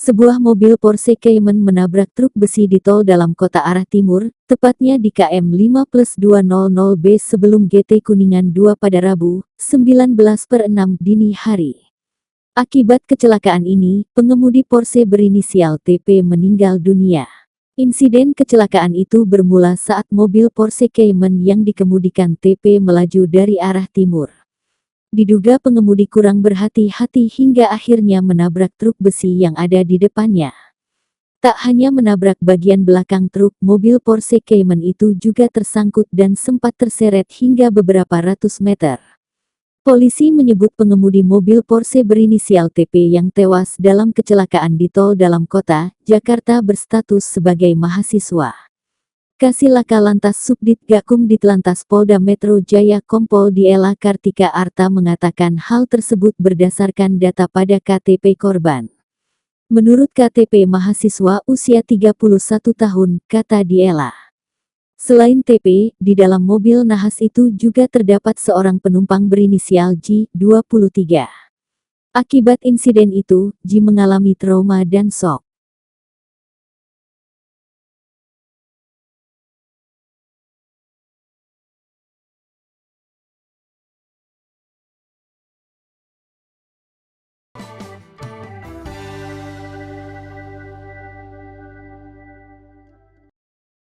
Sebuah mobil Porsche Cayman menabrak truk besi di tol dalam kota arah timur, tepatnya di KM 5+200B sebelum GT Kuningan 2 pada Rabu, 19/6 dini hari. Akibat kecelakaan ini, pengemudi Porsche berinisial TP meninggal dunia. Insiden kecelakaan itu bermula saat mobil Porsche Cayman yang dikemudikan TP melaju dari arah timur. Diduga pengemudi kurang berhati-hati hingga akhirnya menabrak truk besi yang ada di depannya. Tak hanya menabrak bagian belakang truk, mobil Porsche Cayman itu juga tersangkut dan sempat terseret hingga beberapa ratus meter. Polisi menyebut pengemudi mobil Porsche berinisial TP yang tewas dalam kecelakaan di tol dalam kota, Jakarta berstatus sebagai mahasiswa. Kasih Laka Lantas Subdit Gakum Ditlantas Polda Metro Jaya Kompol Diela Kartika Arta mengatakan hal tersebut berdasarkan data pada KTP korban. Menurut KTP mahasiswa usia 31 tahun, kata Diela. Selain TP, di dalam mobil nahas itu juga terdapat seorang penumpang berinisial J, 23. Akibat insiden itu, J mengalami trauma dan shock.